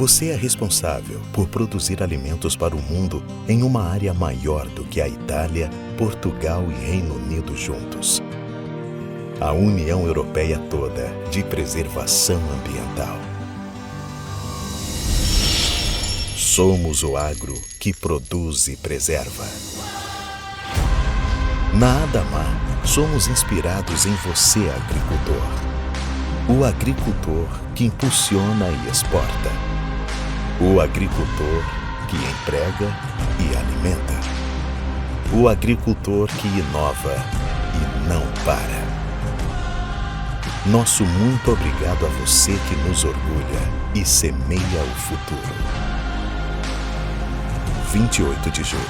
Você é responsável por produzir alimentos para o mundo em uma área maior do que a Itália, Portugal e Reino Unido juntos. A União Europeia toda de preservação ambiental. Somos o agro que produz e preserva. Na Adamar, somos inspirados em você, agricultor. O agricultor que impulsiona e exporta. O agricultor que emprega e alimenta. O agricultor que inova e não para. Nosso muito obrigado a você que nos orgulha e semeia o futuro. 28 de julho,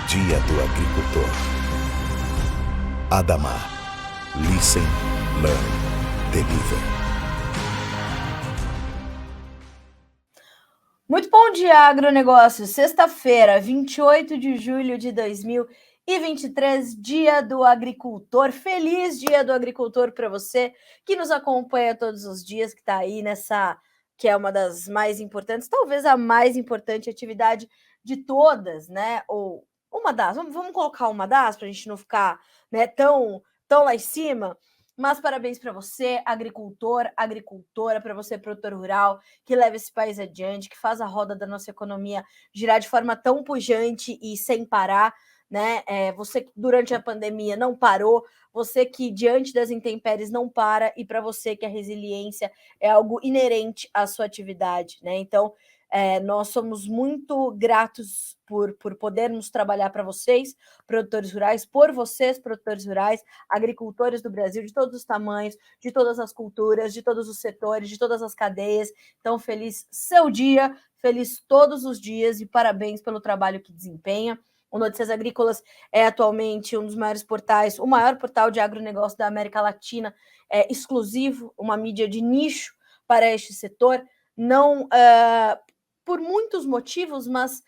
Dia do Agricultor. Adamar. Listen, Learn, Deliver. Muito bom dia, agronegócio. Sexta-feira, 28 de julho de 2023, Dia do Agricultor. Feliz Dia do Agricultor para você que nos acompanha todos os dias, que está aí nessa, que é uma das mais importantes, talvez a mais importante atividade de todas, né? Ou uma das, vamos colocar uma das para a gente não ficar, né, tão lá em cima. Mas parabéns para você, agricultor, agricultora, para você, produtor rural, que leva esse país adiante, que faz a roda da nossa economia girar de forma tão pujante e sem parar, né? Você que durante a pandemia não parou, você que diante das intempéries não para, e para você que a resiliência é algo inerente à sua atividade, né? Então, nós somos muito gratos por podermos trabalhar para vocês, produtores rurais, por vocês, produtores rurais, agricultores do Brasil, de todos os tamanhos, de todas as culturas, de todos os setores, de todas as cadeias. Então, feliz seu dia, feliz todos os dias e parabéns pelo trabalho que desempenha. O Notícias Agrícolas é atualmente um dos maiores portais, o maior portal de agronegócio da América Latina, exclusivo, uma mídia de nicho para este setor, não por muitos motivos, mas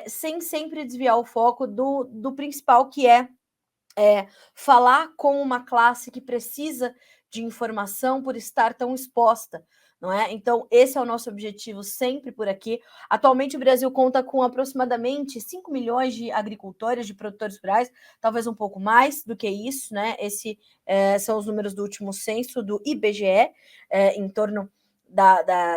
sem sempre desviar o foco do principal, que é falar com uma classe que precisa de informação por estar tão exposta, não é? Então, esse é o nosso objetivo sempre por aqui. Atualmente, o Brasil conta com aproximadamente 5 milhões de agricultores, de produtores rurais, talvez um pouco mais do que isso, né? Esses são os números do último censo do IBGE, em torno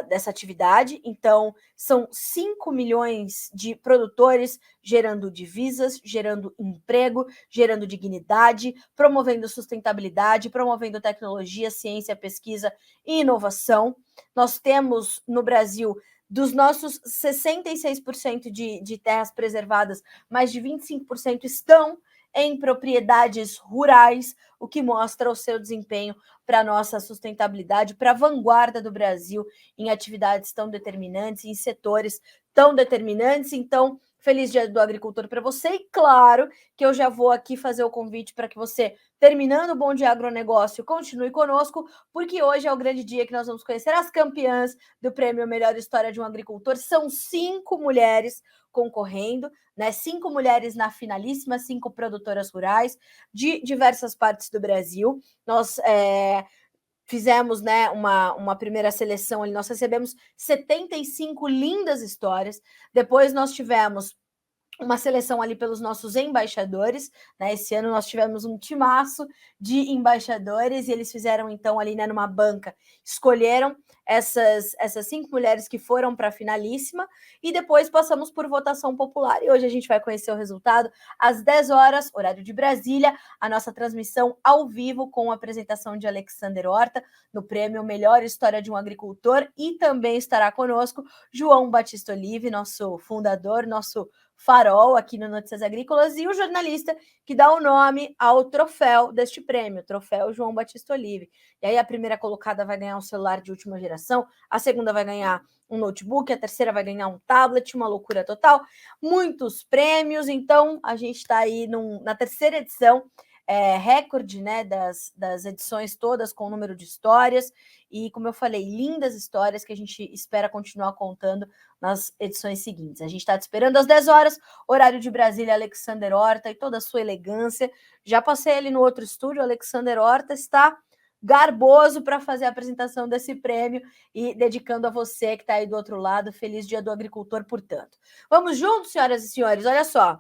dessa atividade. Então, são 5 milhões de produtores gerando divisas, gerando emprego, gerando dignidade, promovendo sustentabilidade, promovendo tecnologia, ciência, pesquisa e inovação. Nós temos no Brasil, dos nossos 66% de terras preservadas, mais de 25% estão em propriedades rurais, o que mostra o seu desempenho para a nossa sustentabilidade, para a vanguarda do Brasil em atividades tão determinantes, em setores tão determinantes. Então, feliz Dia do Agricultor para você, e claro que eu já vou aqui fazer o convite para que você, terminando o Bom Dia Agronegócio, continue conosco, porque hoje é o grande dia que nós vamos conhecer as campeãs do Prêmio Melhor História de um Agricultor. São 5 mulheres concorrendo, né? 5 mulheres na finalíssima, 5 produtoras rurais de diversas partes do Brasil. Nós fizemos, né, uma primeira seleção ali, nós recebemos 75 lindas histórias. Depois nós tivemos uma seleção ali pelos nossos embaixadores, né? Esse ano nós tivemos um timaço de embaixadores e eles fizeram então ali, né, numa banca, escolheram essas 5 mulheres que foram para a finalíssima, e depois passamos por votação popular, e hoje a gente vai conhecer o resultado às 10 horas, horário de Brasília, a nossa transmissão ao vivo com a apresentação de Alexander Horta no prêmio Melhor História de um Agricultor, e também estará conosco João Batista Olive, nosso fundador, nosso farol aqui no Notícias Agrícolas, e o jornalista que dá o nome ao troféu deste prêmio, troféu João Batista Olive. E aí a primeira colocada vai ganhar um celular de última geração, a segunda vai ganhar um notebook, a terceira vai ganhar um tablet, uma loucura total, muitos prêmios. Então a gente está aí na terceira edição, recorde, né, das edições todas, com o número de histórias, e como eu falei, lindas histórias que a gente espera continuar contando nas edições seguintes. A gente está te esperando às 10 horas, horário de Brasília, Alexander Horta e toda a sua elegância. Já passei ali no outro estúdio, o Alexander Horta está garboso para fazer a apresentação desse prêmio e dedicando a você que está aí do outro lado. Feliz Dia do Agricultor, portanto. Vamos juntos, senhoras e senhores? Olha só.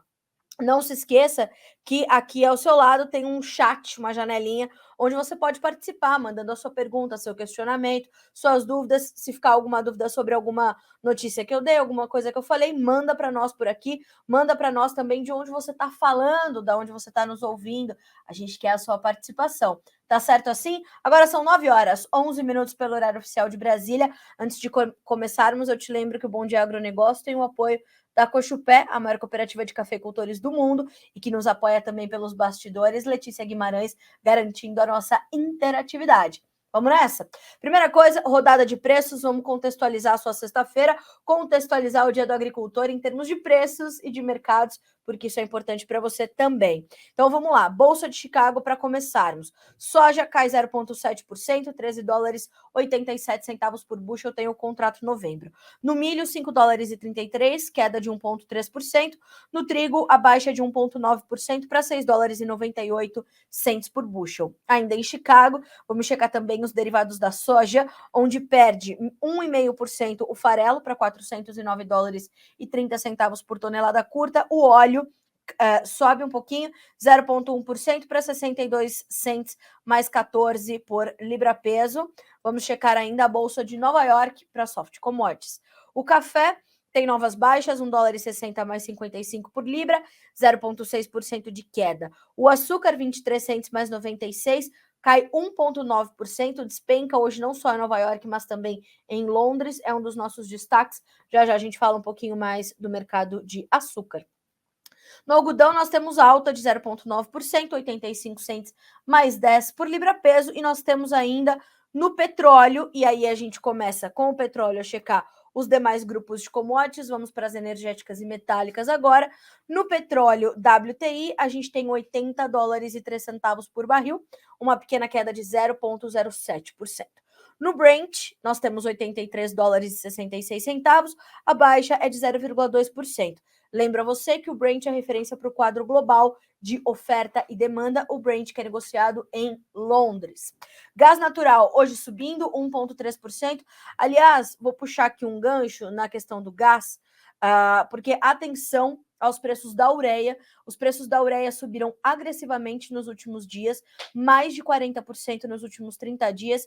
Não se esqueça que aqui ao seu lado tem um chat, uma janelinha, onde você pode participar, mandando a sua pergunta, seu questionamento, suas dúvidas. Se ficar alguma dúvida sobre alguma notícia que eu dei, alguma coisa que eu falei, manda para nós por aqui, manda para nós também de onde você está falando, de onde você está nos ouvindo. A gente quer a sua participação. Tá certo assim? Agora são 9 horas, 11 minutos pelo horário oficial de Brasília. Antes de começarmos, eu te lembro que o Bom Dia Agronegócio tem o apoio da Cochupé, a maior cooperativa de cafeicultores do mundo, e que nos apoia também pelos bastidores, Letícia Guimarães, garantindo a nossa interatividade. Vamos nessa? Primeira coisa, rodada de preços, vamos contextualizar a sua sexta-feira, contextualizar o Dia do Agricultor em termos de preços e de mercados, porque isso é importante para você também. Então vamos lá, Bolsa de Chicago para começarmos. Soja cai 0,7%, 13 dólares 87 centavos por bushel, tem o contrato novembro. No milho, 5 dólares e 33, queda de 1,3%. No trigo, a baixa de 1,9% para 6 dólares e 98 cents por bushel. Ainda em Chicago, vamos checar também os derivados da soja, onde perde 1,5% o farelo para 409 dólares e 30 centavos por tonelada curta. O óleo sobe um pouquinho, 0,1% para 62 cents mais 14 por libra-peso. Vamos checar ainda a Bolsa de Nova York para soft commodities. O café tem novas baixas, 1 dólar e 60 mais 55 por libra, 0,6% de queda. O açúcar, 23 cents mais 96, cai 1,9%, despenca hoje não só em Nova York, mas também em Londres, é um dos nossos destaques. Já já a gente fala um pouquinho mais do mercado de açúcar. No algodão, nós temos alta de 0,9%, 85 cents mais 10 por libra-peso, e nós temos ainda no petróleo, e aí a gente começa com o petróleo a checar os demais grupos de commodities, vamos para as energéticas e metálicas agora. No petróleo WTI, a gente tem 80 dólares e 3 centavos por barril, uma pequena queda de 0,07%. No Brent, nós temos 83 dólares e 66 centavos, a baixa é de 0,2%. Lembra você que o Brent é referência para o quadro global de oferta e demanda, o Brent que é negociado em Londres. Gás natural, hoje subindo 1,3%. Aliás, vou puxar aqui um gancho na questão do gás, porque atenção aos preços da ureia. Os preços da ureia subiram agressivamente nos últimos dias, mais de 40% nos últimos 30 dias.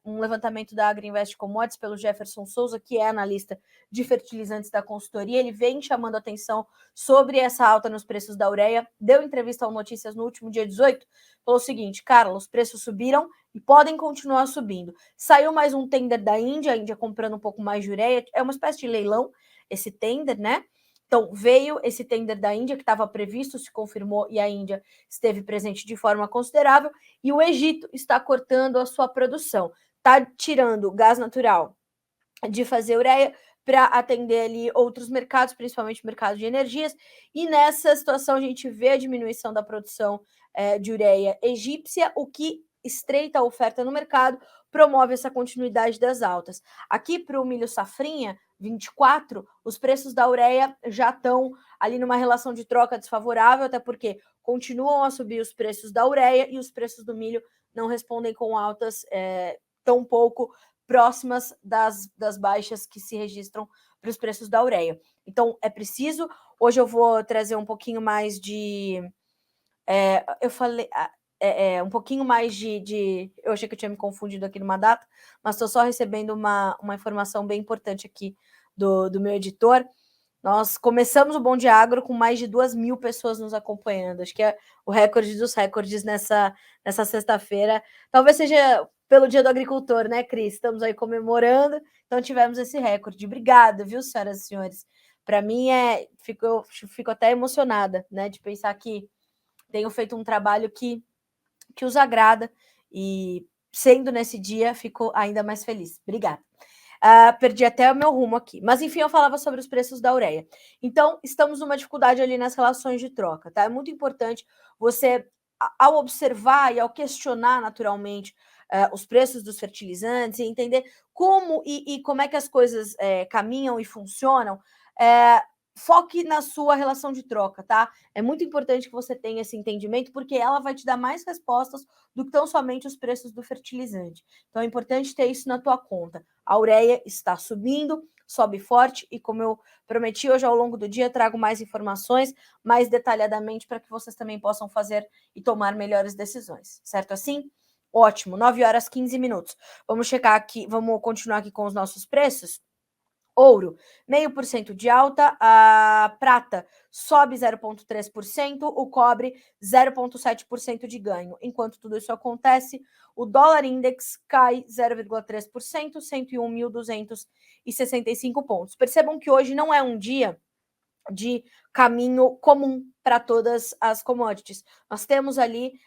Um levantamento da Agriinvest Commodities pelo Jefferson Souza, que é analista de fertilizantes da consultoria, ele vem chamando atenção sobre essa alta nos preços da ureia. Deu entrevista ao Notícias no último dia 18, falou o seguinte: Carlos, os preços subiram e podem continuar subindo. Saiu mais um tender da Índia, a Índia comprando um pouco mais de ureia, é uma espécie de leilão esse tender, né? Então, veio esse tender da Índia, que estava previsto, se confirmou, e a Índia esteve presente de forma considerável, e o Egito está cortando a sua produção. Está tirando gás natural de fazer ureia para atender ali outros mercados, principalmente o mercado de energias, e nessa situação a gente vê a diminuição da produção de ureia egípcia, o que estreita a oferta no mercado, promove essa continuidade das altas. Aqui para o milho safrinha, 24, os preços da ureia já estão ali numa relação de troca desfavorável, até porque continuam a subir os preços da ureia e os preços do milho não respondem com altas tão pouco próximas das baixas que se registram para os preços da ureia. Então, é preciso. Hoje eu vou trazer um pouquinho mais de. Eu falei. Um pouquinho mais de. Eu achei que eu tinha me confundido aqui numa data, mas estou só recebendo uma informação bem importante aqui do meu editor. Nós começamos o Bom Dia Agro com mais de 2.000 pessoas nos acompanhando. Acho que é o recorde dos recordes nessa sexta-feira. Talvez seja pelo Dia do Agricultor, né, Cris? Estamos aí comemorando, então tivemos esse recorde. Obrigada, viu, senhoras e senhores? Para mim, fico até emocionada, né, de pensar que tenho feito um trabalho que os agrada, e sendo nesse dia, fico ainda mais feliz. Obrigada. Perdi até o meu rumo aqui. Mas, enfim, eu falava sobre os preços da ureia. Então, estamos numa dificuldade ali nas relações de troca, tá? É muito importante você, ao observar e ao questionar naturalmente os preços dos fertilizantes e entender como e como é que as coisas caminham e funcionam, foque na sua relação de troca, tá? É muito importante que você tenha esse entendimento, porque ela vai te dar mais respostas do que tão somente os preços do fertilizante. Então é importante ter isso na tua conta. A ureia está subindo, sobe forte, e como eu prometi, hoje ao longo do dia trago mais informações, mais detalhadamente, para que vocês também possam fazer e tomar melhores decisões, certo assim? Ótimo, 9 horas 15 minutos. Vamos checar aqui, vamos continuar aqui com os nossos preços. Ouro, 0,5% de alta, a prata sobe 0,3%, o cobre 0,7% de ganho. Enquanto tudo isso acontece, o dólar index cai 0,3%, 101.265 pontos. Percebam que hoje não é um dia de caminho comum para todas as commodities. Nós temos ali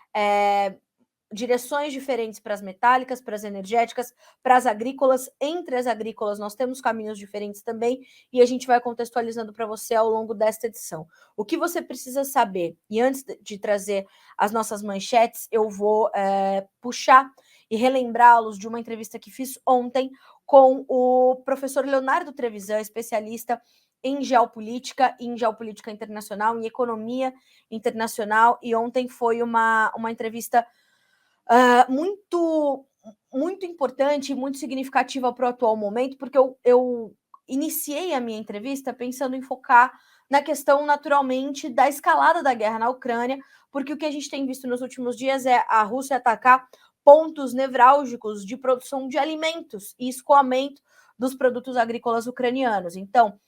direções diferentes para as metálicas, para as energéticas, para as agrícolas. Entre as agrícolas, nós temos caminhos diferentes também, e a gente vai contextualizando para você ao longo desta edição. O que você precisa saber, e antes de trazer as nossas manchetes, eu vou puxar e relembrá-los de uma entrevista que fiz ontem com o professor Leonardo Trevisan, especialista em geopolítica internacional, em economia internacional, e ontem foi uma entrevista muito importante e muito significativa para o atual momento, porque eu iniciei a minha entrevista pensando em focar na questão, naturalmente, da escalada da guerra na Ucrânia, porque o que a gente tem visto nos últimos dias é a Rússia atacar pontos nevrálgicos de produção de alimentos e escoamento dos produtos agrícolas ucranianos. Então,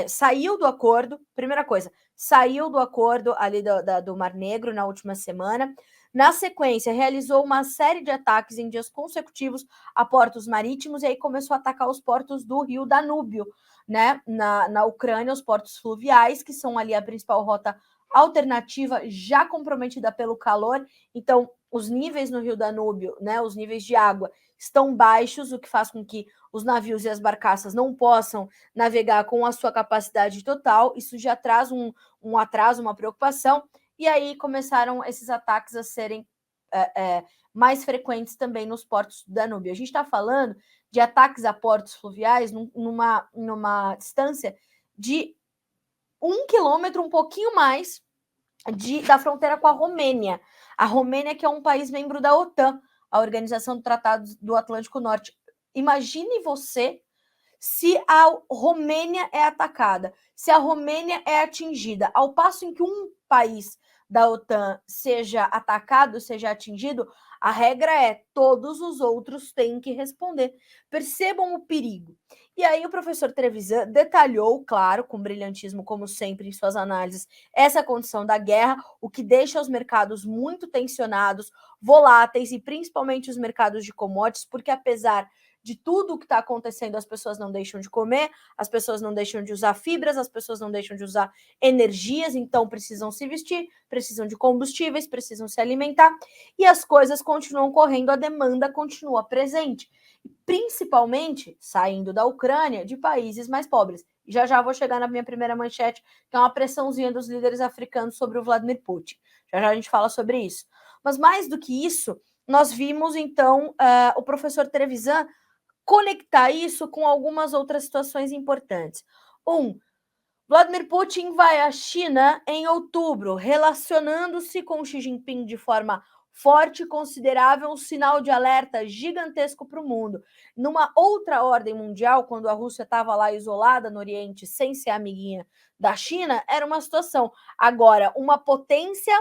saiu do acordo, primeira coisa, saiu do acordo ali do Mar Negro na última semana. Na sequência, realizou uma série de ataques em dias consecutivos a portos marítimos, e aí começou a atacar os portos do rio Danúbio, né, na Ucrânia, os portos fluviais, que são ali a principal rota alternativa, já comprometida pelo calor. Então, os níveis no rio Danúbio, né, os níveis de água estão baixos, o que faz com que os navios e as barcaças não possam navegar com a sua capacidade total. Isso já traz um atraso, uma preocupação. E aí começaram esses ataques a serem mais frequentes também nos portos do Danúbio. A gente está falando de ataques a portos fluviais numa distância de 1 quilômetro, um pouquinho mais, da fronteira com a Romênia. A Romênia, que é um país membro da OTAN, a Organização do Tratado do Atlântico Norte. Imagine você se a Romênia é atacada, se a Romênia é atingida, ao passo em que um país da OTAN seja atacado, seja atingido, a regra é todos os outros têm que responder. Percebam o perigo. E aí o professor Trevisan detalhou, claro, com brilhantismo, como sempre, em suas análises, essa condição da guerra, o que deixa os mercados muito tensionados, voláteis, e principalmente os mercados de commodities, porque apesar de tudo o que está acontecendo, as pessoas não deixam de comer, as pessoas não deixam de usar fibras, as pessoas não deixam de usar energias, então precisam se vestir, precisam de combustíveis, precisam se alimentar, e as coisas continuam correndo, a demanda continua presente, principalmente saindo da Ucrânia, de países mais pobres. E já vou chegar na minha primeira manchete, que é uma pressãozinha dos líderes africanos sobre o Vladimir Putin. Já a gente fala sobre isso. Mas mais do que isso, nós vimos, então, o professor Trevisan conectar isso com algumas outras situações importantes. Vladimir Putin vai à China em outubro, relacionando-se com Xi Jinping de forma forte e considerável, um sinal de alerta gigantesco para o mundo. Numa outra ordem mundial, quando a Rússia estava lá isolada no Oriente, sem ser amiguinha da China, era uma situação. Agora, uma potência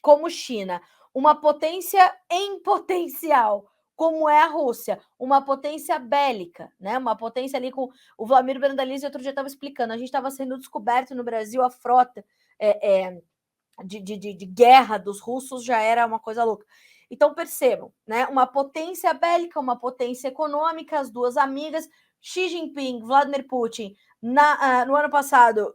como China, uma potência em potencial, como é a Rússia, uma potência bélica, né? Uma potência ali com o Vladimir Brandalize outro dia estava explicando, a gente estava sendo descoberto no Brasil, a frota de guerra dos russos já era uma coisa louca. Então percebam, né? Uma potência bélica, uma potência econômica, as duas amigas, Xi Jinping, Vladimir Putin, no ano passado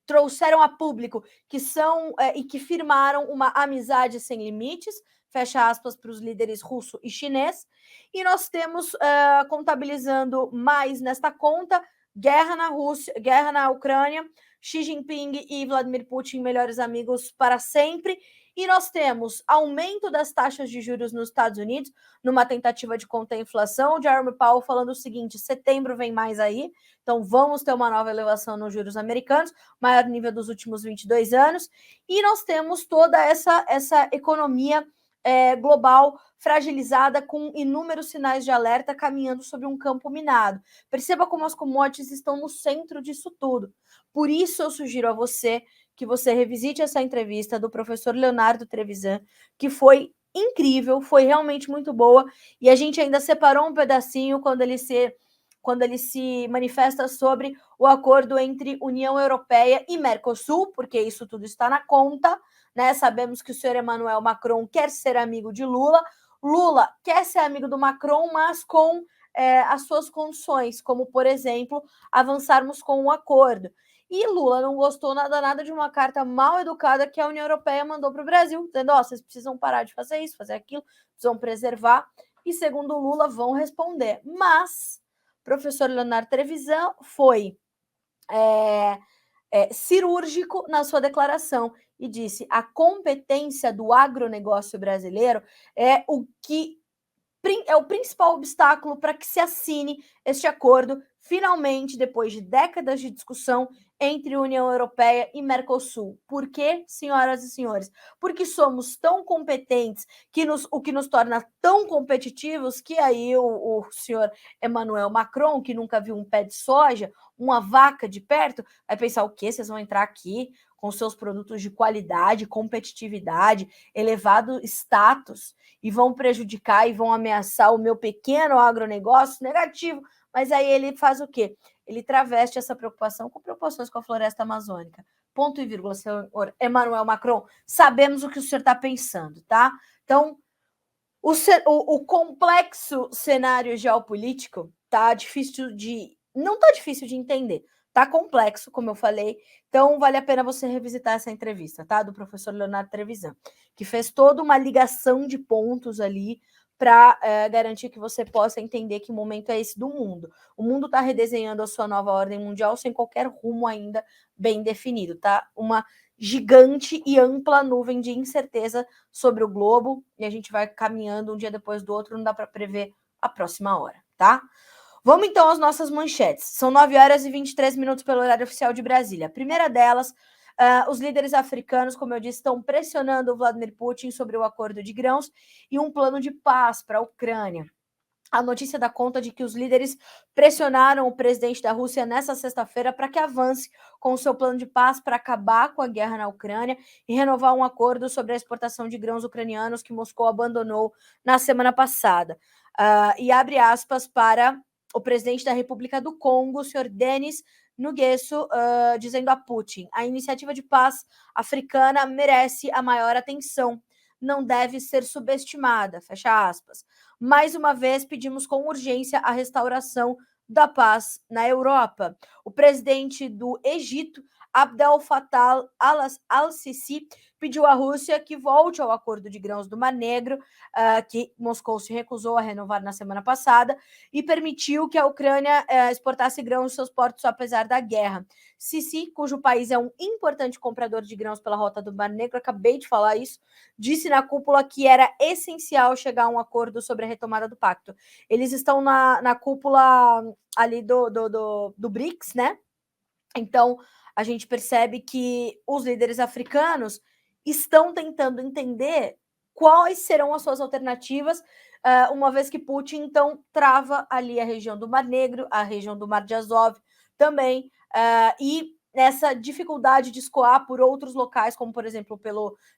trouxeram a público que são e que firmaram uma amizade sem limites, fecha aspas, para os líderes russo e chinês, e nós temos, contabilizando mais nesta conta, guerra na Rússia, guerra na Ucrânia, Xi Jinping e Vladimir Putin, melhores amigos para sempre, E nós temos aumento das taxas de juros nos Estados Unidos, numa tentativa de conter a inflação. O Jerome Powell falando o seguinte: setembro vem mais aí, então vamos ter uma nova elevação nos juros americanos, maior nível dos últimos 22 anos. E nós temos toda essa economia global fragilizada, com inúmeros sinais de alerta caminhando sobre um campo minado. Perceba como as commodities estão no centro disso tudo. Por isso eu sugiro a você que você revisite essa entrevista do professor Leonardo Trevisan, que foi incrível, foi realmente muito boa, e a gente ainda separou um pedacinho quando ele se manifesta sobre o acordo entre União Europeia e Mercosul, porque isso tudo está na conta, né? Sabemos que o senhor Emmanuel Macron quer ser amigo de Lula, Lula quer ser amigo do Macron, mas com as suas condições, como, por exemplo, avançarmos com um acordo. E Lula não gostou nada de uma carta mal educada que a União Europeia mandou para o Brasil, dizendo: ó, vocês precisam parar de fazer isso, fazer aquilo, precisam preservar. E segundo Lula, vão responder. Mas o professor Leonardo Trevisan foi cirúrgico na sua declaração e disse: a competência do agronegócio brasileiro é o principal obstáculo para que se assine este acordo, finalmente, depois de décadas de discussão entre União Europeia e Mercosul. Por quê, senhoras e senhores? Porque somos tão competentes, o que nos torna tão competitivos, que aí o senhor Emmanuel Macron, que nunca viu um pé de soja, uma vaca de perto, vai pensar: o quê? Vocês vão entrar aqui com seus produtos de qualidade, competitividade, elevado status, e vão prejudicar e vão ameaçar o meu pequeno agronegócio? Negativo. Mas aí ele faz o quê? Ele traveste essa preocupação com preocupações com a floresta amazônica. Ponto e vírgula, senhor Emmanuel Macron. Sabemos o que o senhor está pensando, tá? Então, o complexo cenário geopolítico tá difícil de... Não tá difícil de entender. Tá complexo, como eu falei. Então, vale a pena você revisitar essa entrevista, tá? Do professor Leonardo Trevisan, que fez toda uma ligação de pontos ali para garantir que você possa entender que momento é esse do mundo. O mundo está redesenhando a sua nova ordem mundial sem qualquer rumo ainda bem definido, tá? Uma gigante e ampla nuvem de incerteza sobre o globo, e a gente vai caminhando um dia depois do outro, não dá para prever a próxima hora, tá? Vamos então às nossas manchetes. São 9 horas e 23 minutos pelo horário oficial de Brasília. A primeira delas, os líderes africanos, como eu disse, estão pressionando o Vladimir Putin sobre o acordo de grãos e um plano de paz para a Ucrânia. A notícia dá conta de que os líderes pressionaram o presidente da Rússia nessa sexta-feira para que avance com o seu plano de paz para acabar com a guerra na Ucrânia e renovar um acordo sobre a exportação de grãos ucranianos que Moscou abandonou na semana passada. E abre aspas para o presidente da República do Congo, o senhor Denis Nguesso, dizendo a Putin: a iniciativa de paz africana merece a maior atenção, não deve ser subestimada, fecha aspas. Mais uma vez, pedimos com urgência a restauração da paz na Europa. O presidente do Egito, Abdel Fattah al-Sisi, pediu à Rússia que volte ao acordo de grãos do Mar Negro, que Moscou se recusou a renovar na semana passada, e permitiu que a Ucrânia exportasse grãos em seus portos apesar da guerra. Sisi, cujo país é um importante comprador de grãos pela rota do Mar Negro, acabei de falar isso, disse na cúpula que era essencial chegar a um acordo sobre a retomada do pacto. Eles estão na cúpula ali do BRICS, né? Então, a gente percebe que os líderes africanos estão tentando entender quais serão as suas alternativas, uma vez que Putin, então, trava ali a região do Mar Negro, a região do Mar de Azov também, e essa dificuldade de escoar por outros locais, como, por exemplo,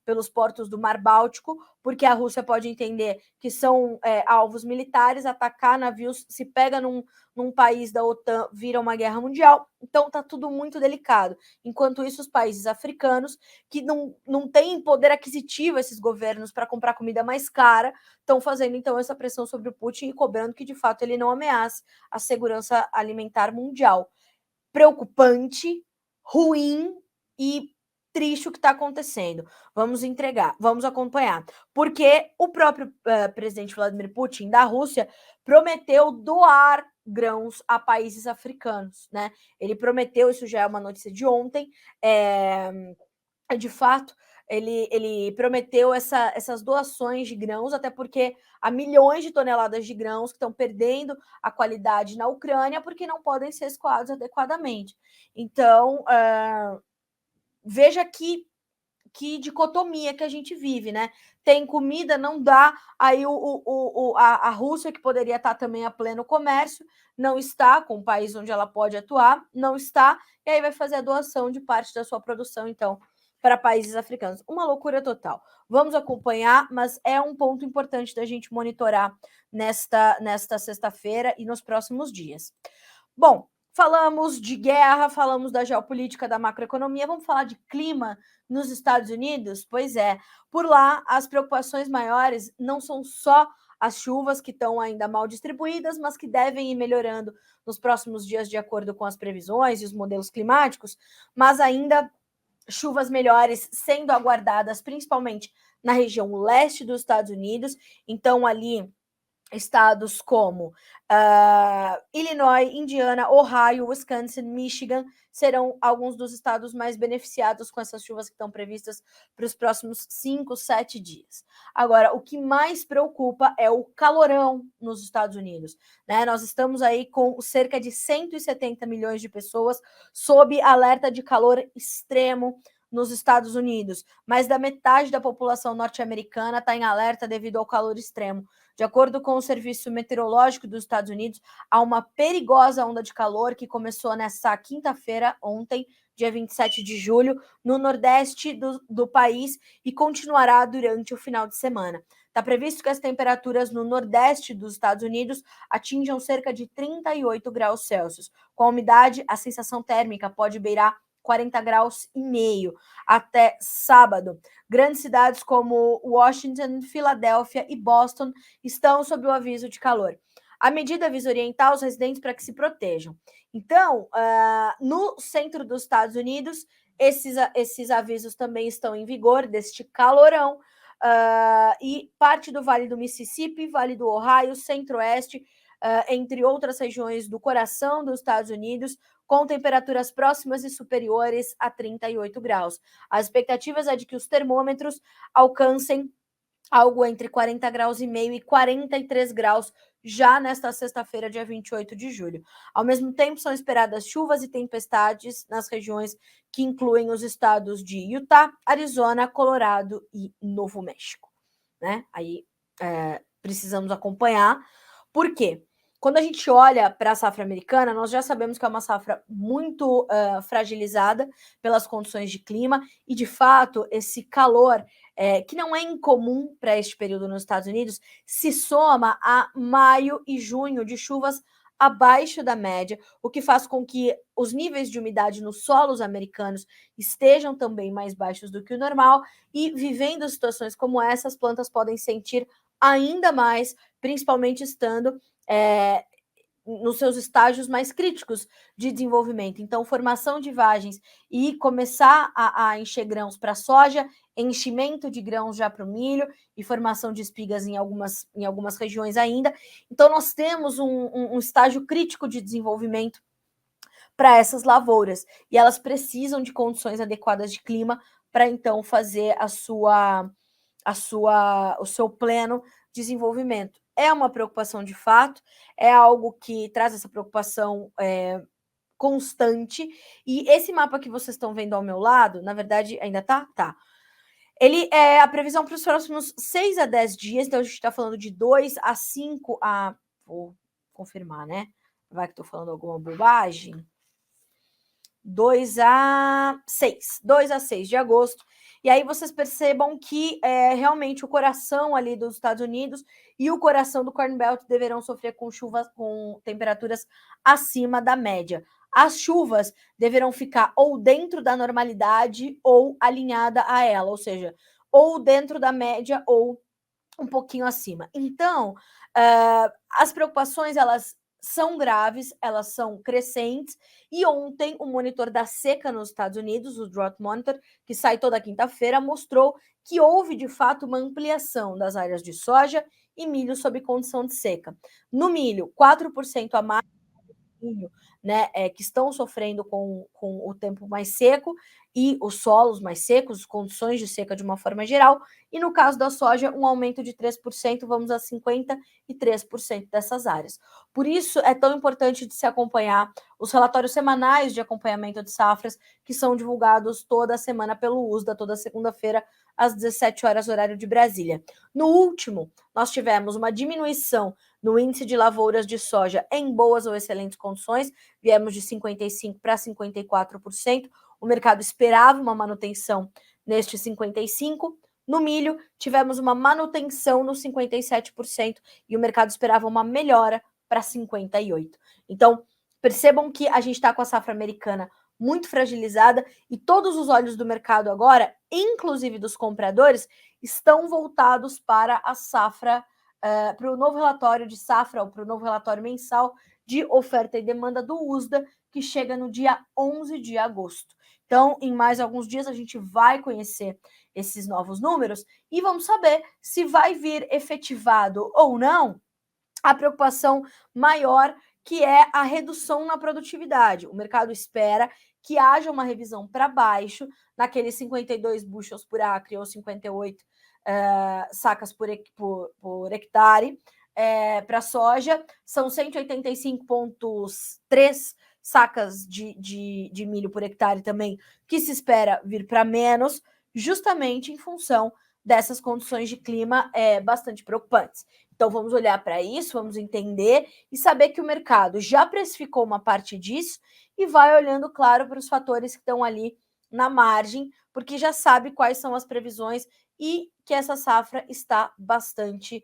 pelos portos do Mar Báltico, porque a Rússia pode entender que são alvos militares, atacar navios, se pega num país da OTAN, vira uma guerra mundial. Então, está tudo muito delicado. Enquanto isso, os países africanos, que não têm poder aquisitivo, esses governos, para comprar comida mais cara, estão fazendo, então, essa pressão sobre o Putin e cobrando que, de fato, ele não ameace a segurança alimentar mundial. Preocupante, ruim e triste o que está acontecendo. Vamos acompanhar. Porque o próprio presidente Vladimir Putin, da Rússia, prometeu doar grãos a países africanos, né? Ele prometeu, isso já é uma notícia de ontem, de fato, ele prometeu essas doações de grãos, até porque há milhões de toneladas de grãos que estão perdendo a qualidade na Ucrânia porque não podem ser escoados adequadamente. Então, veja que dicotomia que a gente vive, né? Tem comida, não dá, aí a Rússia, que poderia estar também a pleno comércio, não está, com o país onde ela pode atuar, não está, e aí vai fazer a doação de parte da sua produção, então, para países africanos. Uma loucura total. Vamos acompanhar, mas é um ponto importante da gente monitorar nesta sexta-feira e nos próximos dias. Bom, falamos de guerra, falamos da geopolítica, da macroeconomia, vamos falar de clima nos Estados Unidos? Pois é, por lá as preocupações maiores não são só as chuvas que estão ainda mal distribuídas, mas que devem ir melhorando nos próximos dias de acordo com as previsões e os modelos climáticos, mas ainda chuvas melhores sendo aguardadas, principalmente na região leste dos Estados Unidos, então ali estados como Illinois, Indiana, Ohio, Wisconsin, Michigan serão alguns dos estados mais beneficiados com essas chuvas que estão previstas para os próximos 5, 7 dias. Agora, o que mais preocupa é o calorão nos Estados Unidos, né? Nós estamos aí com cerca de 170 milhões de pessoas sob alerta de calor extremo nos Estados Unidos. Mais da metade da população norte-americana está em alerta devido ao calor extremo. De acordo com o Serviço Meteorológico dos Estados Unidos, há uma perigosa onda de calor que começou nessa quinta-feira, ontem, dia 27 de julho, no nordeste do país e continuará durante o final de semana. Está previsto que as temperaturas no nordeste dos Estados Unidos atinjam cerca de 38 graus Celsius. Com a umidade, a sensação térmica pode beirar 40 graus e meio até sábado. Grandes cidades como Washington, Filadélfia e Boston estão sob o aviso de calor. A medida visa orientar os residentes para que se protejam. Então, no centro dos Estados Unidos, esses avisos também estão em vigor, deste calorão, e parte do Vale do Mississippi, Vale do Ohio, Centro-Oeste, entre outras regiões do coração dos Estados Unidos, com temperaturas próximas e superiores a 38 graus. As expectativas é de que os termômetros alcancem algo entre 40 graus e meio e 43 graus já nesta sexta-feira, dia 28 de julho. Ao mesmo tempo, são esperadas chuvas e tempestades nas regiões que incluem os estados de Utah, Arizona, Colorado e Novo México. Né? Aí precisamos acompanhar. Por quê? Quando a gente olha para a safra americana, nós já sabemos que é uma safra muito fragilizada pelas condições de clima e, de fato, esse calor, que não é incomum para este período nos Estados Unidos, se soma a maio e junho de chuvas abaixo da média, o que faz com que os níveis de umidade nos solos americanos estejam também mais baixos do que o normal e, vivendo situações como essa, as plantas podem sentir ainda mais, principalmente estando nos seus estágios mais críticos de desenvolvimento. Então, formação de vagens e começar a encher grãos para soja, enchimento de grãos já para o milho e formação de espigas em algumas regiões ainda. Então, nós temos um estágio crítico de desenvolvimento para essas lavouras e elas precisam de condições adequadas de clima para então fazer o seu pleno desenvolvimento. É uma preocupação de fato, é algo que traz essa preocupação constante, e esse mapa que vocês estão vendo ao meu lado, na verdade, ainda tá? Tá. Ele é a previsão para os próximos 6 a 10 dias, então a gente está falando de 2 a 5 a... Vou confirmar, né? Vai que estou falando alguma bobagem. 2 a 6 de agosto. E aí vocês percebam que realmente o coração ali dos Estados Unidos e o coração do Corn Belt deverão sofrer com chuvas, com temperaturas acima da média. As chuvas deverão ficar ou dentro da normalidade ou alinhada a ela, ou seja, ou dentro da média ou um pouquinho acima. Então, as preocupações, elas são graves, elas são crescentes, e ontem o monitor da seca nos Estados Unidos, o Drought Monitor, que sai toda quinta-feira, mostrou que houve de fato uma ampliação das áreas de soja e milho sob condição de seca. No milho, 4% a mais junho, né, que estão sofrendo com o tempo mais seco e os solos mais secos, as condições de seca de uma forma geral, e no caso da soja, um aumento de 3%, vamos a 53% dessas áreas. Por isso, é tão importante de se acompanhar os relatórios semanais de acompanhamento de safras, que são divulgados toda semana pelo USDA, toda segunda-feira, às 17 horas, horário de Brasília. No último, nós tivemos uma diminuição no índice de lavouras de soja em boas ou excelentes condições, viemos de 55% para 54%, o mercado esperava uma manutenção neste 55%, no milho tivemos uma manutenção no 57% e o mercado esperava uma melhora para 58%. Então, percebam que a gente está com a safra americana muito fragilizada e todos os olhos do mercado agora, inclusive dos compradores, estão voltados para a safra, para o novo relatório de safra, ou para o novo relatório mensal de oferta e demanda do USDA, que chega no dia 11 de agosto. Então, em mais alguns dias, a gente vai conhecer esses novos números e vamos saber se vai vir efetivado ou não a preocupação maior, que é a redução na produtividade. O mercado espera que haja uma revisão para baixo, naqueles 52 bushels por acre ou 58 sacas por hectare para soja, são 185,3 sacas de milho por hectare também, que se espera vir para menos, justamente em função dessas condições de clima bastante preocupantes. Então, vamos olhar para isso, vamos entender e saber que o mercado já precificou uma parte disso e vai olhando, claro, para os fatores que estão ali na margem, porque já sabe quais são as previsões e que essa safra está bastante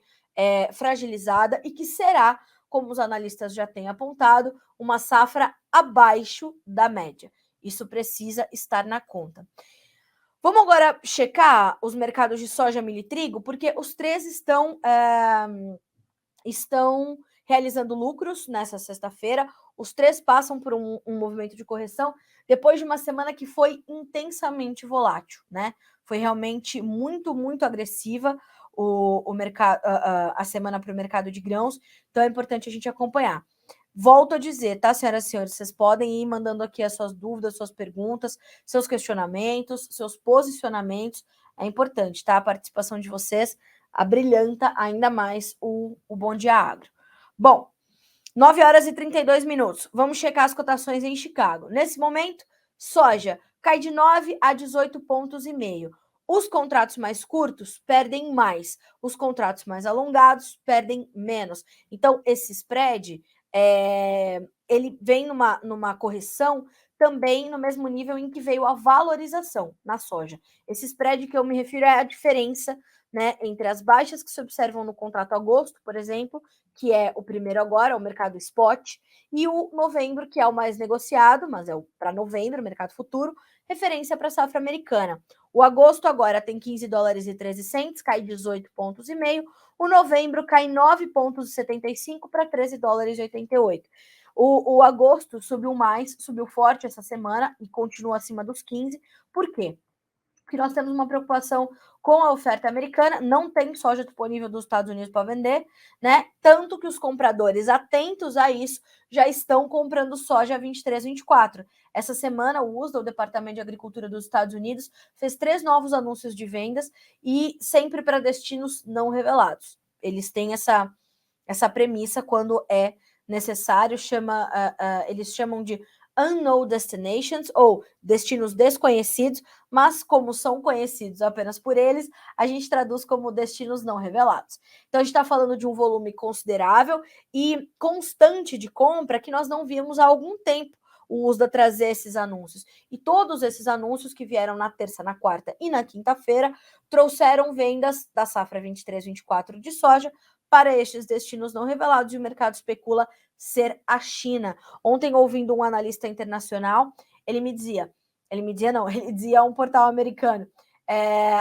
fragilizada e que será, como os analistas já têm apontado, uma safra abaixo da média. Isso precisa estar na conta. Vamos agora checar os mercados de soja, milho e trigo, porque os três estão realizando lucros nessa sexta-feira. Os três passam por um movimento de correção depois de uma semana que foi intensamente volátil, né? Foi realmente muito, muito agressiva a semana para o mercado de grãos, então é importante a gente acompanhar. Volto a dizer, tá, senhoras e senhores, vocês podem ir mandando aqui as suas dúvidas, suas perguntas, seus questionamentos, seus posicionamentos. É importante, tá? A participação de vocês abrilhanta ainda mais o Bom Dia Agro. Bom, 9 horas e 32 minutos. Vamos checar as cotações em Chicago. Nesse momento, soja cai de 9 a 18,5 pontos. Os contratos mais curtos perdem mais, os contratos mais alongados perdem menos. Então, esse spread ele vem numa correção também no mesmo nível em que veio a valorização na soja. Esse spread que eu me refiro é a diferença, né, entre as baixas que se observam no contrato agosto, por exemplo, que é o primeiro agora, o mercado spot, e o novembro, que é o mais negociado, mas é para novembro, mercado futuro, referência para a safra americana. O agosto agora tem 15 dólares e 13 cents, cai 18,5 pontos. O novembro cai 9,75 para 13 dólares e 88. O agosto subiu mais, subiu forte essa semana e continua acima dos 15. Por quê? Porque nós temos uma preocupação com a oferta americana, não tem soja disponível dos Estados Unidos para vender, né? Tanto que os compradores atentos a isso já estão comprando soja 23, 24. Essa semana, o USDA, o Departamento de Agricultura dos Estados Unidos, fez 3 novos anúncios de vendas e sempre para destinos não revelados. Eles têm essa premissa quando é necessário, eles chamam de unknown destinations, ou destinos desconhecidos, mas como são conhecidos apenas por eles, a gente traduz como destinos não revelados. Então, a gente está falando de um volume considerável e constante de compra que nós não vimos há algum tempo o USDA trazer esses anúncios. E todos esses anúncios que vieram na terça, na quarta e na quinta-feira trouxeram vendas da safra 23, 24 de soja para estes destinos não revelados, e o mercado especula ser a China. Ontem, ouvindo um analista internacional, ele dizia a um portal americano,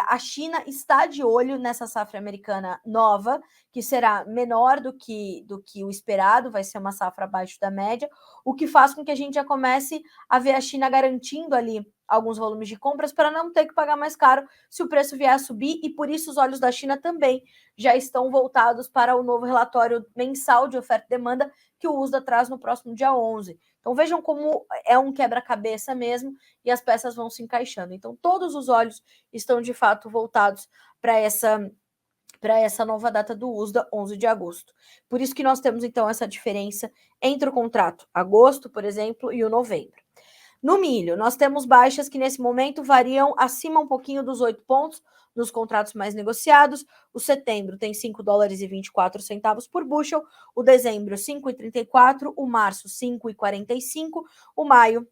a China está de olho nessa safra americana nova, que será menor do que o esperado, vai ser uma safra abaixo da média, o que faz com que a gente já comece a ver a China garantindo ali alguns volumes de compras para não ter que pagar mais caro se o preço vier a subir, e por isso os olhos da China também já estão voltados para o novo relatório mensal de oferta e demanda que o USDA traz no próximo dia 11. Então vejam como é um quebra-cabeça mesmo e as peças vão se encaixando. Então todos os olhos estão de fato voltados para essa nova data do USDA, 11 de agosto. Por isso que nós temos, então, essa diferença entre o contrato agosto, por exemplo, e o novembro. No milho, nós temos baixas que, nesse momento, variam acima um pouquinho dos 8 pontos nos contratos mais negociados. O setembro tem 5 dólares e 24 centavos por bushel, o dezembro 5,34, o março 5,45, o maio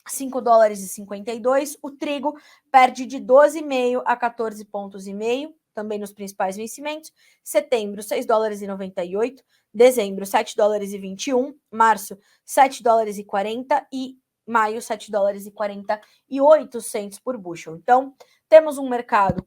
5 dólares e 52, o trigo perde de 12,5 a 14 pontos e meio, também nos principais vencimentos. Setembro, 6 dólares e 98, dezembro, 7 dólares e 21, março, 7 dólares e 40 e maio, 7 dólares e 48 centos por bushel. Então, temos um mercado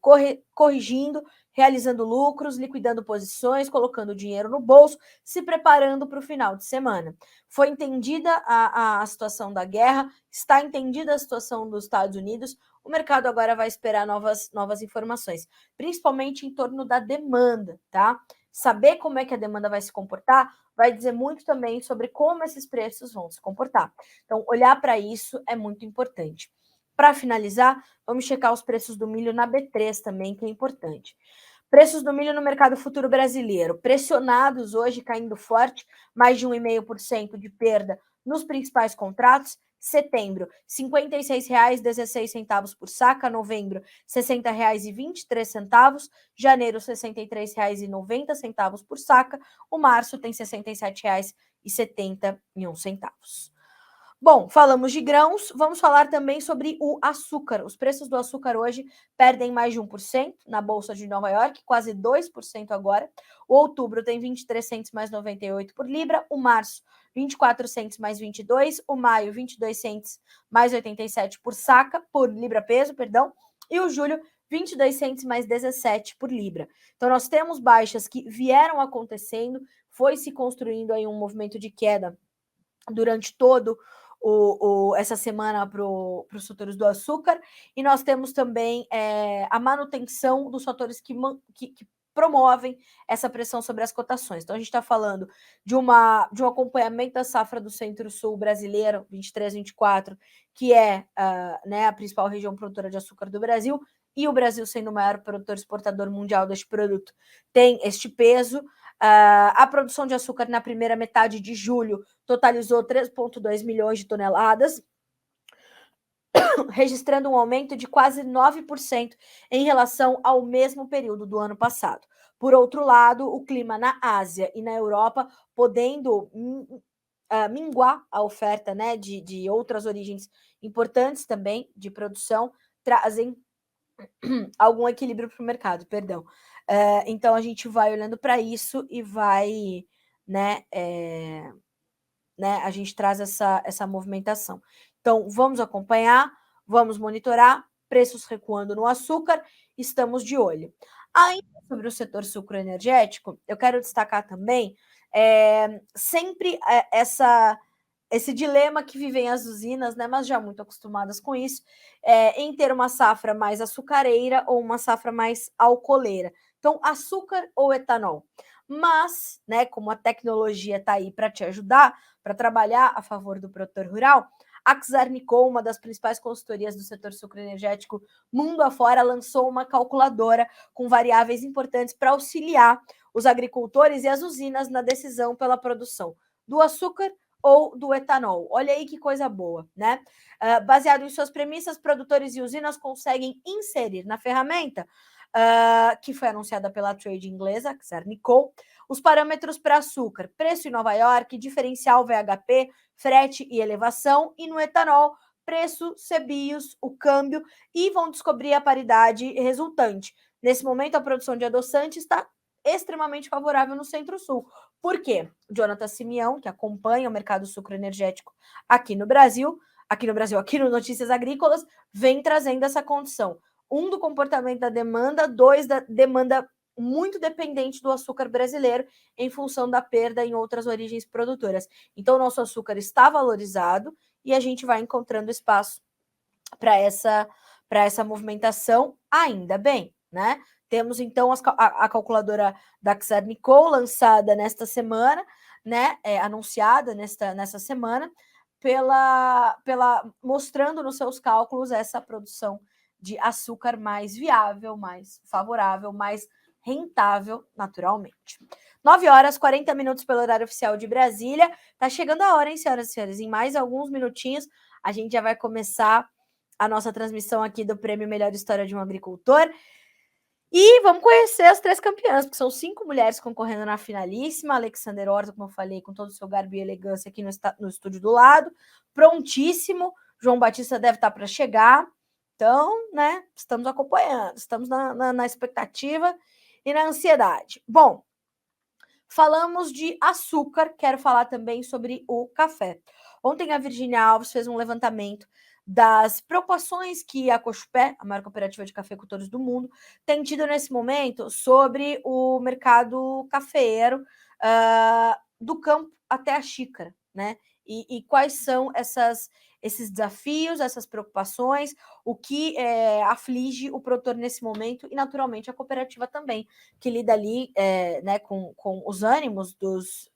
corrigindo, realizando lucros, liquidando posições, colocando dinheiro no bolso, se preparando para o final de semana. Foi entendida a situação da guerra, está entendida a situação dos Estados Unidos, o mercado agora vai esperar novas informações, principalmente em torno da demanda, tá? Saber como é que a demanda vai se comportar vai dizer muito também sobre como esses preços vão se comportar. Então, olhar para isso é muito importante. Para finalizar, vamos checar os preços do milho na B3 também, que é importante. Preços do milho no mercado futuro brasileiro, pressionados hoje, caindo forte, mais de 1,5% de perda nos principais contratos. Setembro, R$ 56,16 por saca. Novembro, R$ 60,23. Janeiro, R$ 63,90 por saca. O março tem R$ 67,71. Bom, falamos de grãos, vamos falar também sobre o açúcar. Os preços do açúcar hoje perdem mais de 1% na Bolsa de Nova York, quase 2% agora. O outubro tem 23 centos mais 98 por libra, o março 24 centos mais 22, o maio 22 centos mais 87 por saca, por libra peso, perdão, e o julho 22 centos mais 17 por libra. Então nós temos baixas que vieram acontecendo, foi se construindo aí um movimento de queda durante todo essa semana para os futuros do açúcar, e nós temos também a manutenção dos fatores que promovem essa pressão sobre as cotações. Então, a gente está falando de um acompanhamento da safra do Centro-Sul brasileiro, 23-24, que é a principal região produtora de açúcar do Brasil, e o Brasil, sendo o maior produtor exportador mundial deste produto, tem este peso. A produção de açúcar na primeira metade de julho totalizou 3,2 milhões de toneladas, registrando um aumento de quase 9% em relação ao mesmo período do ano passado. Por outro lado, o clima na Ásia e na Europa, podendo minguar a oferta, né, de outras origens importantes também de produção, trazem algum equilíbrio para o mercado, perdão. Então, a gente vai olhando para isso e vai, a gente traz essa movimentação. Então, vamos acompanhar, vamos monitorar, preços recuando no açúcar, estamos de olho. Ainda sobre o setor sucroenergético, eu quero destacar também sempre esse dilema que vivem as usinas, né, mas já muito acostumadas com isso, em ter uma safra mais açucareira ou uma safra mais alcooleira. Então, açúcar ou etanol. Mas, né, como a tecnologia está aí para te ajudar, para trabalhar a favor do produtor rural, a Xarnicol, uma das principais consultorias do setor sucroenergético mundo afora, lançou uma calculadora com variáveis importantes para auxiliar os agricultores e as usinas na decisão pela produção do açúcar ou do etanol. Olha aí que coisa boa, né? Baseado em suas premissas, produtores e usinas conseguem inserir na ferramenta, que foi anunciada pela trade inglesa, Xarnicol, os parâmetros para açúcar, preço em Nova York, diferencial VHP, frete e elevação, e no etanol, preço, CBIOS, o câmbio, e vão descobrir a paridade resultante. Nesse momento, a produção de adoçante está extremamente favorável no Centro-Sul. Por quê? Jonathan Simeão, que acompanha o mercado sucroenergético aqui no no Notícias Agrícolas, vem trazendo essa condição. Do comportamento da demanda, da demanda muito dependente do açúcar brasileiro em função da perda em outras origens produtoras. Então, o nosso açúcar está valorizado e a gente vai encontrando espaço para essa movimentação, ainda bem, né? Temos então a calculadora da Xarnicol lançada nesta semana, né? Anunciada nessa semana, mostrando nos seus cálculos essa produção de açúcar mais viável, mais favorável, mais rentável, naturalmente. 9h40 pelo horário oficial de Brasília. Tá chegando a hora, hein, senhoras e senhores? Em mais alguns minutinhos, a gente já vai começar a nossa transmissão aqui do Prêmio Melhor História de um Agricultor. E vamos conhecer as 3 campeãs, porque são 5 mulheres concorrendo na finalíssima. Alexander Horta, como eu falei, com todo o seu garbo e elegância aqui no estúdio do lado, prontíssimo. João Batista deve estar para chegar. Então, né, estamos acompanhando, estamos na expectativa e na ansiedade. Bom, falamos de açúcar, quero falar também sobre o café. Ontem a Virgínia Alves fez um levantamento das preocupações que a Cochupé, a maior cooperativa de cafeicultores do mundo, tem tido nesse momento sobre o mercado cafeeiro, do campo até a xícara, né? E quais são esses desafios, essas preocupações, o que aflige o produtor nesse momento e, naturalmente, a cooperativa também, que lida ali né, com os ânimos dos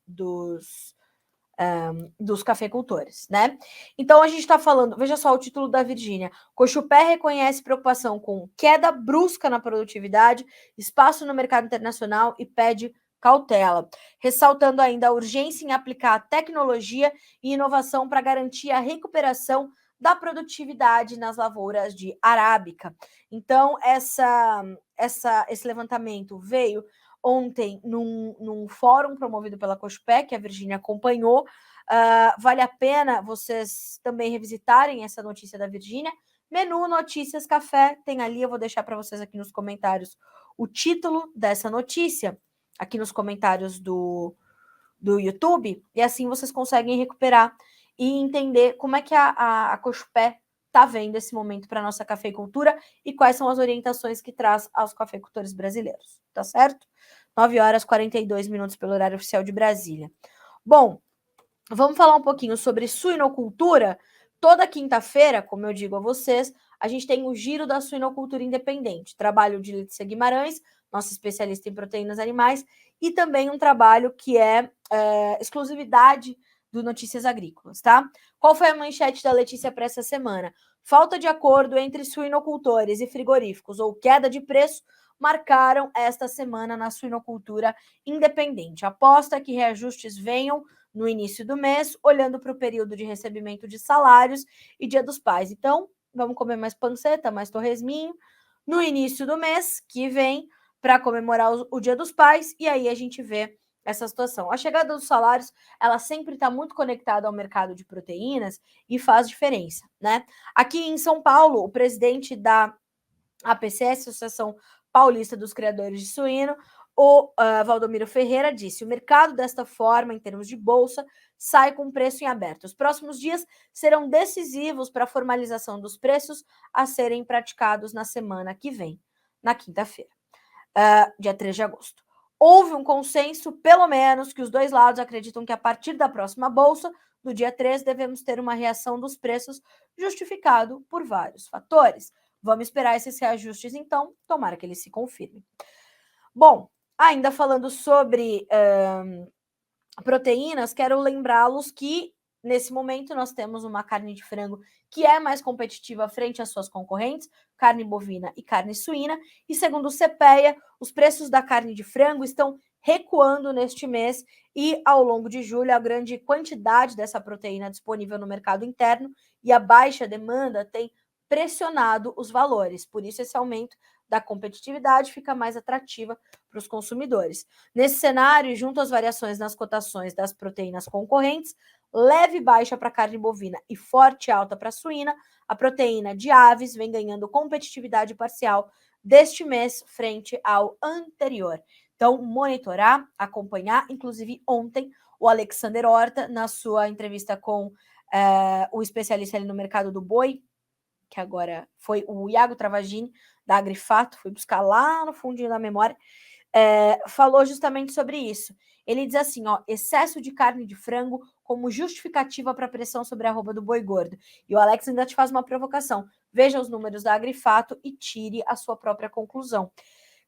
cafeicultores, né? Então a gente está falando, veja só o título da Virgínia: Cochupé reconhece preocupação com queda brusca na produtividade, espaço no mercado internacional e pede cautela, ressaltando ainda a urgência em aplicar tecnologia e inovação para garantir a recuperação da produtividade nas lavouras de arábica. Então esse levantamento veio ontem num fórum promovido pela Cochupé, que a Virgínia acompanhou. Vale a pena vocês também revisitarem essa notícia da Virgínia. Menu Notícias Café, tem ali, eu vou deixar para vocês aqui nos comentários o título dessa notícia, aqui nos comentários do YouTube, e assim vocês conseguem recuperar e entender como é que a Cochupé está vendo esse momento para a nossa cafeicultura e quais são as orientações que traz aos cafeicultores brasileiros, tá certo? 9h42 pelo horário oficial de Brasília. Bom, vamos falar um pouquinho sobre suinocultura. Toda quinta-feira, como eu digo a vocês, a gente tem o Giro da Suinocultura Independente, trabalho de Letícia Guimarães, nossa especialista em proteínas animais, e também um trabalho que é exclusividade do Notícias Agrícolas, tá? Qual foi a manchete da Letícia para essa semana? Falta de acordo entre suinocultores e frigoríficos ou queda de preço marcaram esta semana na suinocultura independente. Aposta que reajustes venham no início do mês, olhando para o período de recebimento de salários e Dia dos Pais. Então, vamos comer mais panceta, mais torresminho no início do mês que vem para comemorar o Dia dos Pais, e aí a gente vê essa situação. A chegada dos salários, ela sempre está muito conectada ao mercado de proteínas e faz diferença, né? Aqui em São Paulo, o presidente da APCS, Associação Paulista dos Criadores de Suíno, o Valdomiro Ferreira disse: o mercado desta forma, em termos de bolsa, sai com preço em aberto. Os próximos dias serão decisivos para a formalização dos preços a serem praticados na semana que vem, na quinta-feira, dia 3 de agosto. Houve um consenso, pelo menos, que os dois lados acreditam que a partir da próxima bolsa, do dia 3, devemos ter uma reação dos preços justificado por vários fatores. Vamos esperar esses reajustes, então, tomara que eles se confirmem. Bom, ainda falando sobre proteínas, quero lembrá-los que, nesse momento, nós temos uma carne de frango que é mais competitiva frente às suas concorrentes, carne bovina e carne suína, e segundo o CPEA, os preços da carne de frango estão recuando neste mês e, ao longo de julho, a grande quantidade dessa proteína disponível no mercado interno e a baixa demanda tem pressionado os valores. Por isso, esse aumento da competitividade fica mais atrativa para os consumidores. Nesse cenário, junto às variações nas cotações das proteínas concorrentes, leve baixa para a carne bovina e forte alta para a suína, a proteína de aves vem ganhando competitividade parcial deste mês frente ao anterior. Então, monitorar, acompanhar. Inclusive, ontem, o Alexander Horta, na sua entrevista com o especialista ali no mercado do boi, que agora foi o Iago Travagini, da Agrifato, fui buscar lá no fundinho da memória, falou justamente sobre isso. Ele diz assim, excesso de carne de frango como justificativa para a pressão sobre a arroba do boi gordo. E o Alex ainda te faz uma provocação. Veja os números da Agrifato e tire a sua própria conclusão.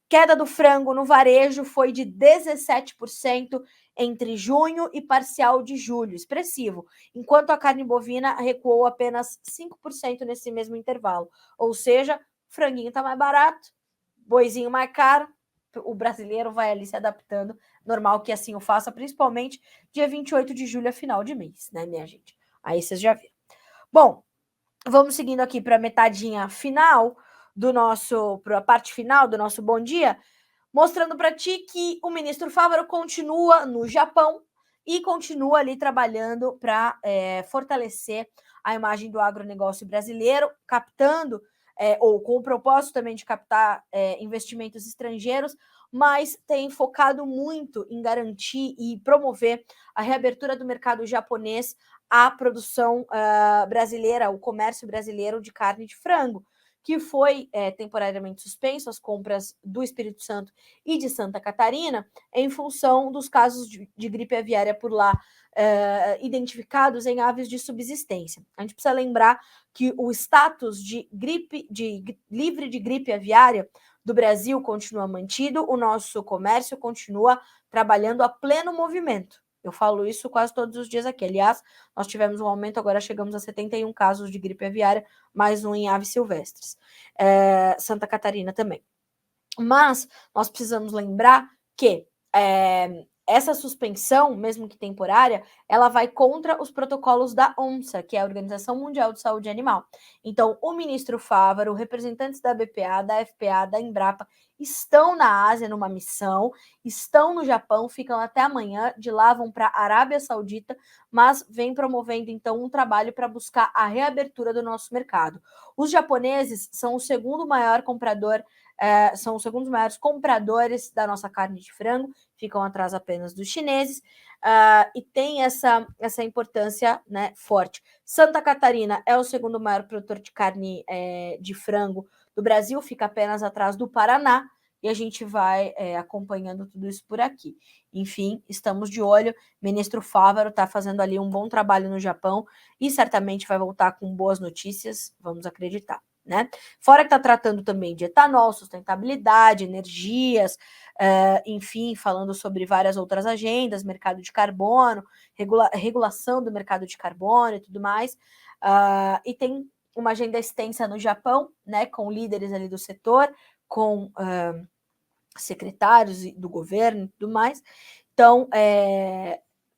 Queda do frango no varejo foi de 17% entre junho e parcial de julho, expressivo, enquanto a carne bovina recuou apenas 5% nesse mesmo intervalo. Ou seja, franguinho está mais barato, boizinho mais caro, o brasileiro vai ali se adaptando, normal que assim o faça, principalmente dia 28 de julho, a final de mês, né, minha gente? Aí vocês já viram. Bom, vamos seguindo aqui para a metadinha final para a parte final do nosso Bom Dia, mostrando para ti que o ministro Fávaro continua no Japão e continua ali trabalhando para fortalecer a imagem do agronegócio brasileiro, captando, ou com o propósito também de captar investimentos estrangeiros, mas tem focado muito em garantir e promover a reabertura do mercado japonês à produção brasileira, o comércio brasileiro de carne de frango, que foi temporariamente suspenso, as compras do Espírito Santo e de Santa Catarina, em função dos casos de gripe aviária por lá identificados em aves de subsistência. A gente precisa lembrar que o status de livre de gripe aviária do Brasil continua mantido, o nosso comércio continua trabalhando a pleno movimento. Eu falo isso quase todos os dias aqui. Aliás, nós tivemos um aumento, agora chegamos a 71 casos de gripe aviária, mais um em aves silvestres. Santa Catarina também. Mas nós precisamos lembrar que essa suspensão, mesmo que temporária, ela vai contra os protocolos da ONSA, que é a Organização Mundial de Saúde Animal. Então, o ministro Fávaro, representantes da BPA, da FPA, da Embrapa, estão na Ásia numa missão, estão no Japão, ficam até amanhã, de lá vão para a Arábia Saudita, mas vem promovendo, então, um trabalho para buscar a reabertura do nosso mercado. Os japoneses são o segundo maior comprador, são os segundos maiores compradores da nossa carne de frango, ficam atrás apenas dos chineses, e tem essa importância, né, forte. Santa Catarina é o segundo maior produtor de carne de frango do Brasil, fica apenas atrás do Paraná, e a gente vai acompanhando tudo isso por aqui. Enfim, estamos de olho. Ministro Fávaro está fazendo ali um bom trabalho no Japão e certamente vai voltar com boas notícias, vamos acreditar. Né? Fora que está tratando também de etanol, sustentabilidade, energias, enfim, falando sobre várias outras agendas, mercado de carbono, regulação do mercado de carbono e tudo mais, e tem uma agenda extensa no Japão, né, com líderes ali do setor, com secretários do governo e tudo mais. Então,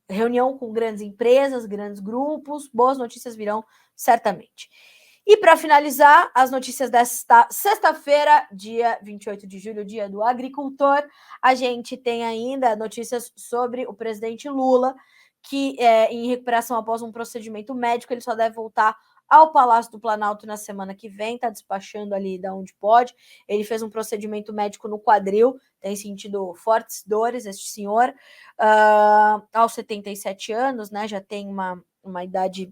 reunião com grandes empresas, grandes grupos, boas notícias virão certamente. E para finalizar, as notícias desta sexta-feira, dia 28 de julho, dia do agricultor, a gente tem ainda notícias sobre o presidente Lula, que em recuperação após um procedimento médico, ele só deve voltar ao Palácio do Planalto na semana que vem, está despachando ali de onde pode. Ele fez um procedimento médico no quadril, tem sentido fortes dores, este senhor, aos 77 anos, né, já tem uma idade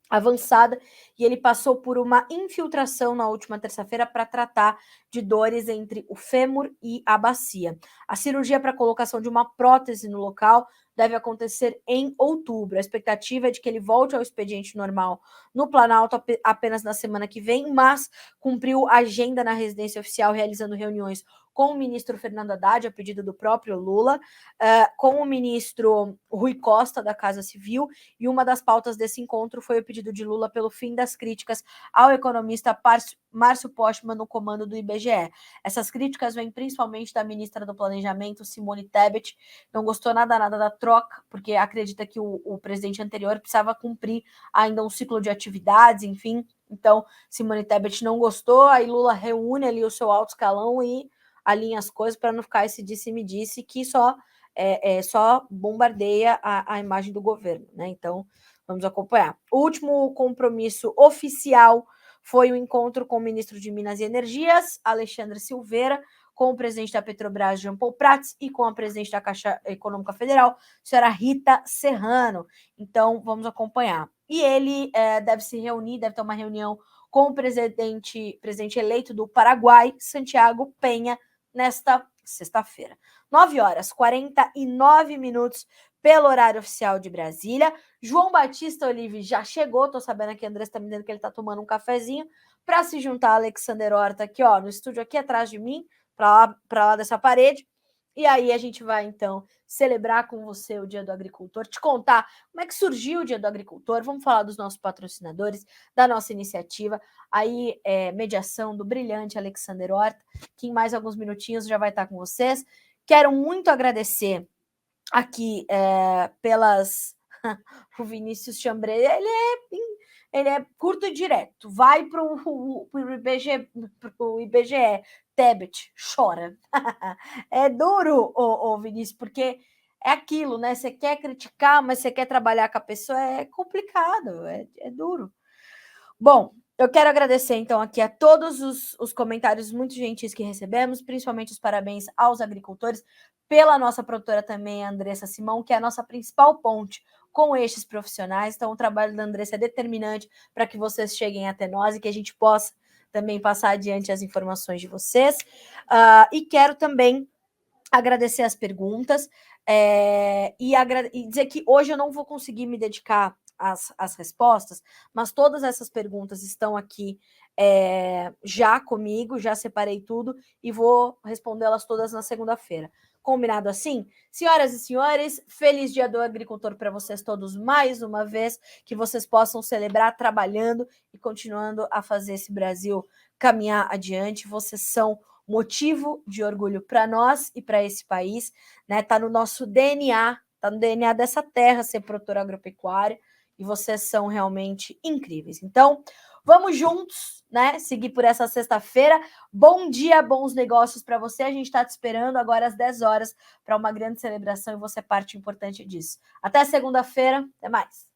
avançada, e ele passou por uma infiltração na última terça-feira para tratar de dores entre o fêmur e a bacia. A cirurgia para colocação de uma prótese no local deve acontecer em outubro. A expectativa é de que ele volte ao expediente normal no Planalto apenas na semana que vem, mas cumpriu agenda na residência oficial, realizando reuniões com o ministro Fernando Haddad, a pedido do próprio Lula, com o ministro Rui Costa, da Casa Civil, e uma das pautas desse encontro foi o pedido de Lula pelo fim das críticas ao economista Márcio Postman no comando do IBGE. Essas críticas vêm principalmente da ministra do Planejamento, Simone Tebet, não gostou nada da troca, porque acredita que o presidente anterior precisava cumprir ainda um ciclo de atividades, enfim. Então, Simone Tebet não gostou, aí Lula reúne ali o seu alto escalão e alinha as coisas para não ficar esse disse-me-disse que só bombardeia a imagem do governo, né? Então, vamos acompanhar. O último compromisso oficial foi o encontro com o ministro de Minas e Energias, Alexandre Silveira, com o presidente da Petrobras, Jean Paul Prats, e com a presidente da Caixa Econômica Federal, senhora Rita Serrano. Então, vamos acompanhar. E ele deve se reunir, deve ter uma reunião com o presidente eleito do Paraguai, Santiago Penha, nesta sexta-feira. 9 horas, 49 minutos pelo horário oficial de Brasília. João Batista Olive já chegou, tô sabendo que o André está me dizendo que ele está tomando um cafezinho para se juntar a Alexander Horta aqui, ó, no estúdio aqui atrás de mim, para lá dessa parede. E aí a gente vai, então, celebrar com você o Dia do Agricultor, te contar como é que surgiu o Dia do Agricultor, vamos falar dos nossos patrocinadores, da nossa iniciativa, aí mediação do brilhante Alexander Horta, que em mais alguns minutinhos já vai estar com vocês. Quero muito agradecer aqui pelas... o Vinícius Chambre, ele é curto e direto, vai para o IBGE, Tebet, chora. É duro, o Vinícius, porque é aquilo, né? Você quer criticar, mas você quer trabalhar com a pessoa, é complicado, é duro. Bom, eu quero agradecer, então, aqui a todos os comentários muito gentis que recebemos, principalmente os parabéns aos agricultores, pela nossa produtora também, a Andressa Simão, que é a nossa principal ponte com estes profissionais. Então, o trabalho da Andressa é determinante para que vocês cheguem até nós e que a gente possa também passar adiante as informações de vocês. E quero também agradecer as perguntas e dizer que hoje eu não vou conseguir me dedicar às respostas, mas todas essas perguntas estão aqui já comigo, já separei tudo e vou respondê-las todas na segunda-feira. Combinado assim? Senhoras e senhores, feliz Dia do Agricultor para vocês todos mais uma vez, que vocês possam celebrar trabalhando e continuando a fazer esse Brasil caminhar adiante. Vocês são motivo de orgulho para nós e para esse país, né? Tá no nosso DNA, tá no DNA dessa terra ser produtor agropecuário e vocês são realmente incríveis. Então, vamos juntos, né? Seguir por essa sexta-feira. Bom dia, bons negócios para você. A gente está te esperando agora às 10 horas para uma grande celebração e você é parte importante disso. Até segunda-feira. Até mais.